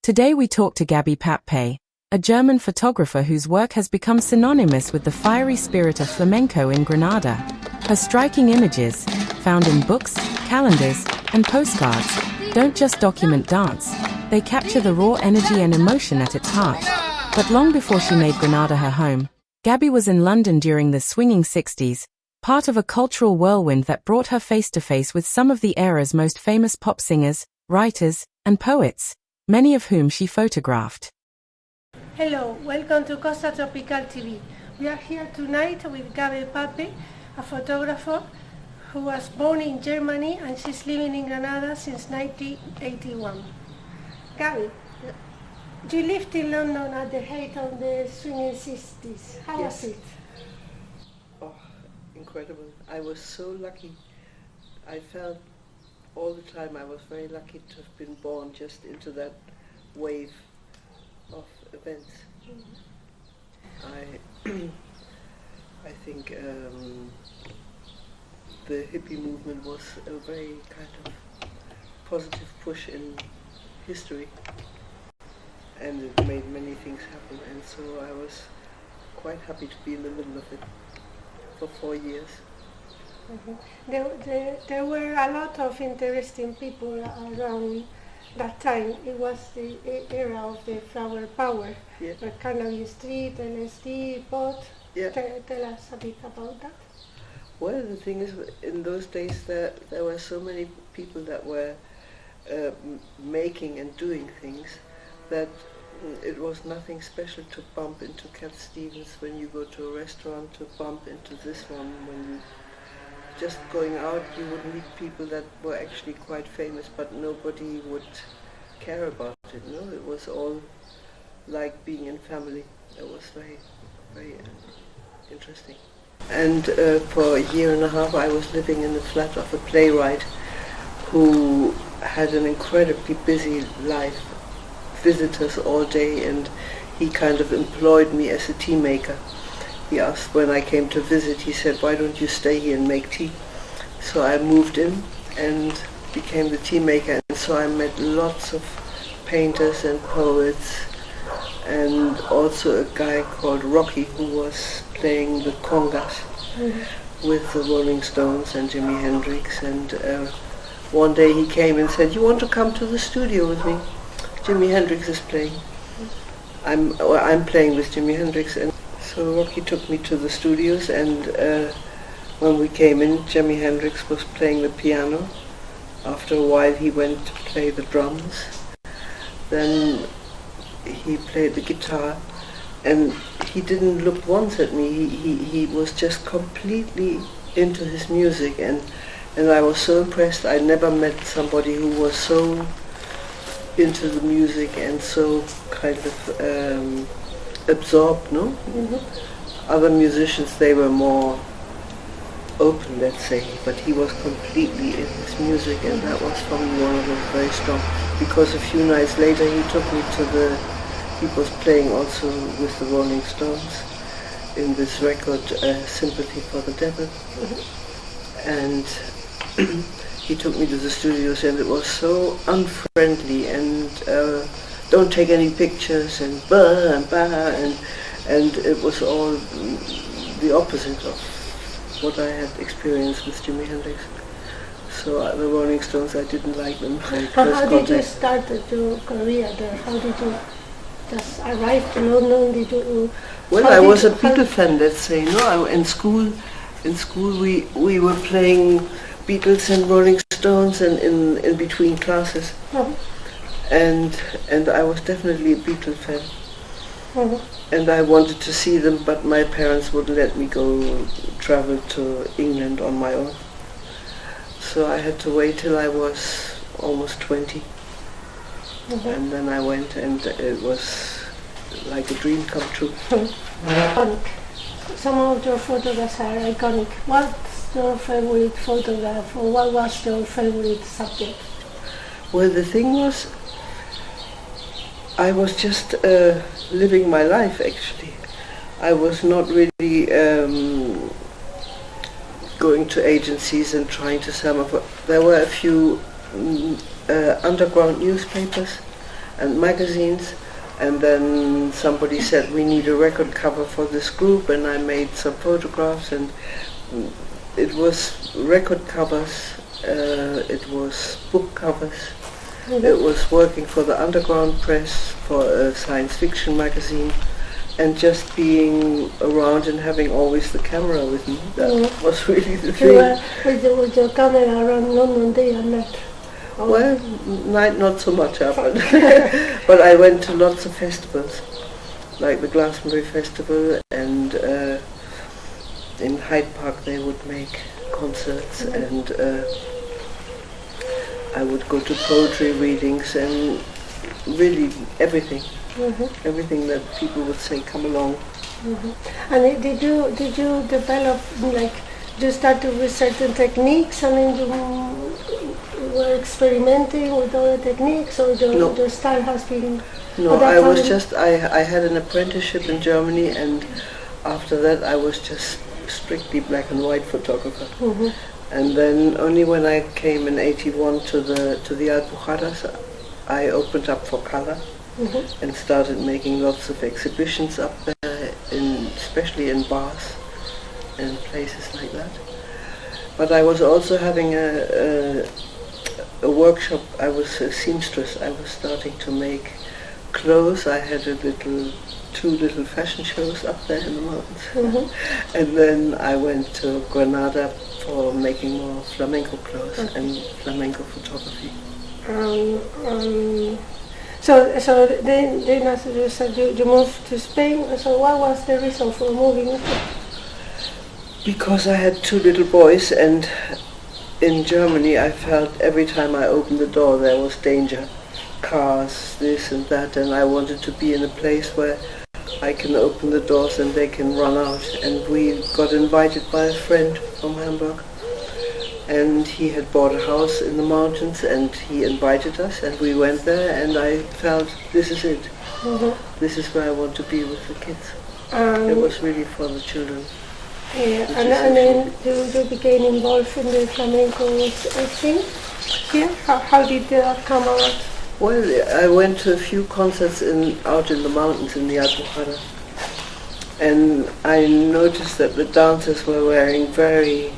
Today we talk to Gabi Pape, a German photographer whose work has become synonymous with the fiery spirit of flamenco in Granada. Her striking images, found in books, calendars, and postcards, don't just document dance, they capture the raw energy and emotion at its heart. But long before she made Granada her home, Gabi was in London during the swinging 60s, part of a cultural whirlwind that brought her face to face with some of the era's most famous pop singers, writers, and poets, many of whom she photographed. Hello, welcome to Costa Tropical TV. We are here tonight with Gabi Pape, a photographer who was born in Germany and she's living in Granada since 1981. Gabi, you lived in London at the height of the swinging 60s. How was it? Oh, incredible. I was so lucky. I felt all the time I was very lucky to have been born just into that wave of events. I think the hippie movement was a very kind of positive push in history, and it made many things happen, and so I was quite happy to be in the middle of it for 4 years. Mm-hmm. There were a lot of interesting people around that time. It was the era of the flower power. Yeah. Carnaby Street, LSD, pot. Yeah. Tell us a bit about that. Well, the thing is, in those days there were so many people that were making and doing things that it was nothing special to bump into Cat Stevens when you go to a restaurant, to bump into this one when you just going out. You would meet people that were actually quite famous, but nobody would care about it. No, it was all like being in family. It was very, very interesting. And for a year and a half I was living in the flat of a playwright who had an incredibly busy life, visitors all day, and he kind of employed me as a tea maker. He asked when I came to visit, he said, why don't you stay here and make tea? So I moved in and became the tea maker, and so I met lots of painters and poets, and also a guy called Rocky who was playing the congas with the Rolling Stones and Jimi Hendrix, and one day he came and said, you want to come to the studio with me? Jimi Hendrix is playing. I'm playing with Jimi Hendrix. And so Rocky took me to the studios, and when we came in, Jimi Hendrix was playing the piano. After a while he went to play the drums. Then he played the guitar, and he didn't look once at me. He was just completely into his music, and I was so impressed. I never met somebody who was so into the music and so kind of absorbed, no? Mm-hmm. Other musicians, they were more open, let's say, but he was completely in his music, and that was for me one of them very strong, because a few nights later he was playing also with the Rolling Stones in this record, Sympathy for the Devil. Mm-hmm. And he took me to the studios, and it was so unfriendly, and don't take any pictures, and bah and bah, and it was all the opposite of what I had experienced with Jimi Hendrix. So the Rolling Stones, I didn't like them. How did you start your career there? How did you just arrive to London? Did you? Well, I was a Beatle fan, let's say. No, in school we were playing Beatles and Rolling Stones, and in between classes. Mm-hmm. And I was definitely a Beatle fan. Mm-hmm. And I wanted to see them, but my parents wouldn't let me go travel to England on my own. So I had to wait till I was almost 20. Mm-hmm. And then I went, and it was like a dream come true. Iconic. Some of your photographs are iconic. What's your favorite photograph, or what was your favorite subject? Well, the thing was, I was just living my life, actually. I was not really going to agencies and trying to sell my. There were a few underground newspapers, and magazines. And then somebody said we need a record cover for this group, and I made some photographs, and it was record covers, it was book covers, it was working for the underground press, for a science fiction magazine, and just being around and having always the camera with me. That was really the thing. You were with your camera around London day and night? Well, night not so much happened, but I went to lots of festivals, like the Glastonbury Festival, and in Hyde Park they would make concerts, and I would go to poetry readings, and really everything, everything that people would say, come along. And did you develop, like, you started with certain techniques and then you were experimenting with other techniques, or your style has been? No, I was just, I had an apprenticeship in Germany, and after that I was just strictly black and white photographer. And then only when I came in '81 to the Alpujarras, I opened up for color and started making lots of exhibitions up there, especially in bars and places like that. But I was also having a workshop. I was a seamstress. I was starting to make clothes. I had two little fashion shows up there in the mountains. And then I went to Granada for making more flamenco clothes and flamenco photography. So then as you said, you moved to Spain. So what was the reason for moving? Because I had two little boys, and in Germany I felt every time I opened the door there was danger. Cars, this and that, and I wanted to be in a place where I can open the doors and they can run out. And we got invited by a friend from Hamburg, and he had bought a house in the mountains, and he invited us, and we went there, and I felt this is it. This is where I want to be with the kids. It was really for the children. Yeah, and then you became involved in the flamenco thing here? How did that come about? Well, I went to a few concerts out in the mountains in the Alpujarra, and I noticed that the dancers were wearing very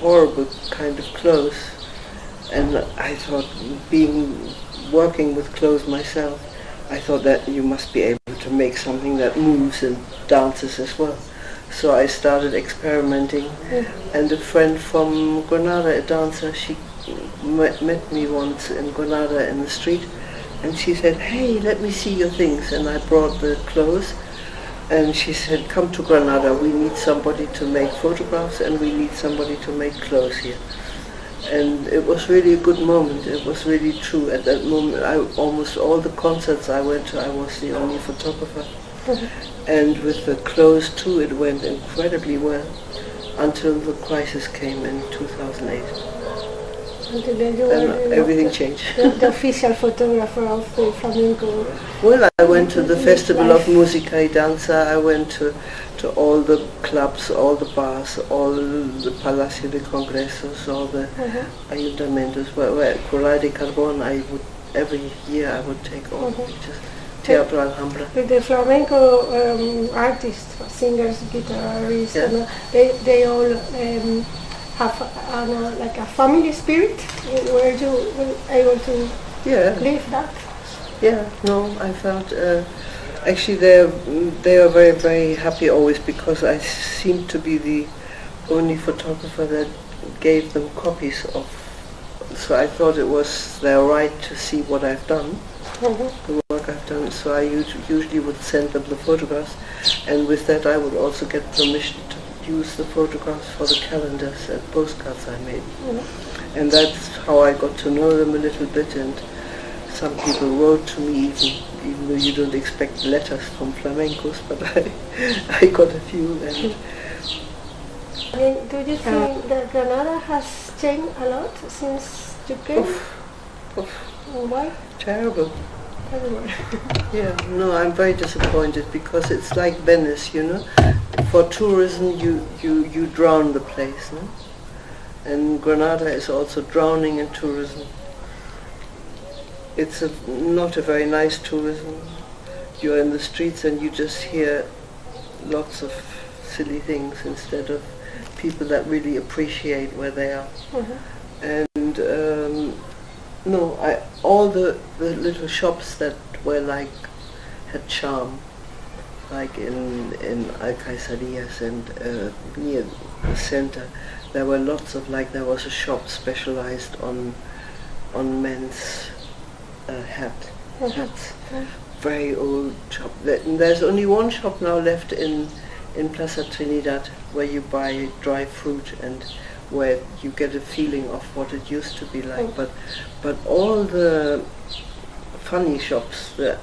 horrible kind of clothes, and I thought, working with clothes myself, I thought that you must be able to make something that moves and dances as well. So I started experimenting, and a friend from Granada, a dancer, she met me once in Granada in the street, and she said, "Hey, let me see your things," and I brought the clothes, and she said, "Come to Granada, we need somebody to make photographs, and we need somebody to make clothes here." And it was really a good moment. It was really true. At that moment, almost all the concerts I went to, I was the only photographer. And with the clothes too, it went incredibly well until the crisis came in 2008. Until then you and everything changed. The official photographer of the flamenco. Well, I went to the Festival of Música y Danza. I went to all the clubs, all the bars, all the Palacio de Congresos, all the ayuntamientos. Where Corral de Carbón, every year I would take all the pictures. Teatro Alhambra. The flamenco artists, singers, guitarists, they all have like a family spirit. Were you able to live that? Yeah, no, I felt actually they are very, very happy always, because I seemed to be the only photographer that gave them copies of. So I thought it was their right to see what I've done. The work I've done, so I usually would send them the photographs, and with that I would also get permission to use the photographs for the calendars and postcards I made. And that's how I got to know them a little bit, and some people wrote to me even though you don't expect letters from flamencos, but I got a few. And do you think that Granada has changed a lot since you came? Why? Terrible. Yeah, no, I'm very disappointed, because it's like Venice, you know. For tourism, you drown the place, no? And Granada is also drowning in tourism. it's not a very nice tourism. You're in the streets and you just hear lots of silly things instead of people that really appreciate where they are. And no, all the little shops that were like, had charm, like in Alcaizarías and near the center, there were lots of, like, there was a shop specialized on men's hats. Very old shop. There's only one shop now left in Plaza Trinidad where you buy dry fruit and where you get a feeling of what it used to be like. But all the funny shops, the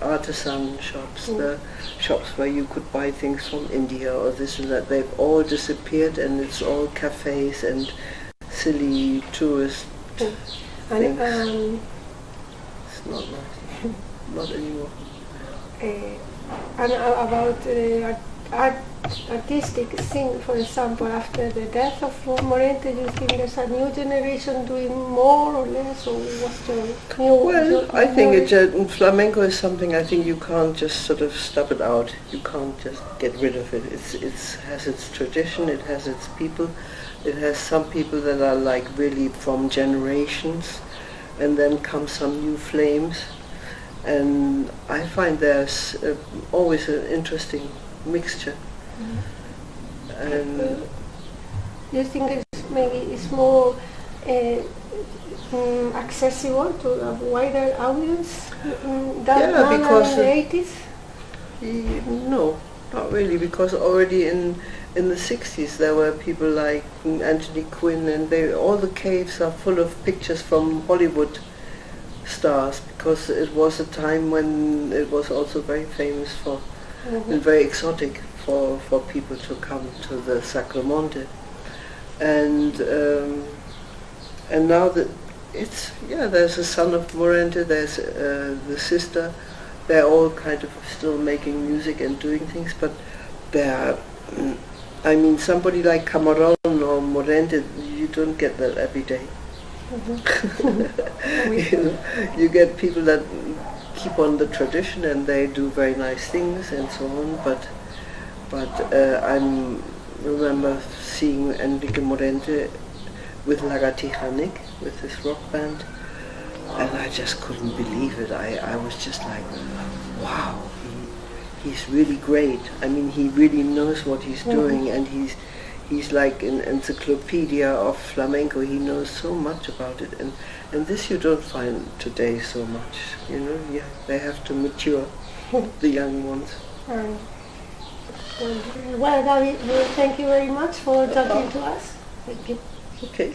artisan shops, the shops where you could buy things from India or this and that, they've all disappeared, and it's all cafes and silly tourist things. It's not nice. Not anymore. And about artistic thing, for example, after the death of Morente, do you think there's a new generation doing more or less, or what's the new? Well, I think flamenco is something I think you can't just sort of stop it out. You can't just get rid of it. It has its tradition, it has its people, it has some people that are like really from generations, and then come some new flames. And I find there's always an interesting mixture. And you think it's more accessible to a wider audience than because in the 80s? No, not really, because already in the 60s there were people like Anthony Quinn, and all the caves are full of pictures from Hollywood stars, because it was a time when it was also very famous for and very exotic for people to come to the Sacromonte, and now that there's a son of Morente, there's the sister, they're all kind of still making music and doing things, but they're, I mean, somebody like Camarón or Morente, you don't get that every day. You get people that keep on the tradition and they do very nice things and so on, but I remember seeing Enrique Morente with Lagartijanik, with his rock band, and I just couldn't believe it. I was just like, wow, he's really great. I mean, he really knows what he's doing, and he's like an encyclopedia of flamenco. He knows so much about it, and this you don't find today so much. You know, they have to mature, the young ones. Well, Gabi, thank you very much for talking to us. Thank you. Okay.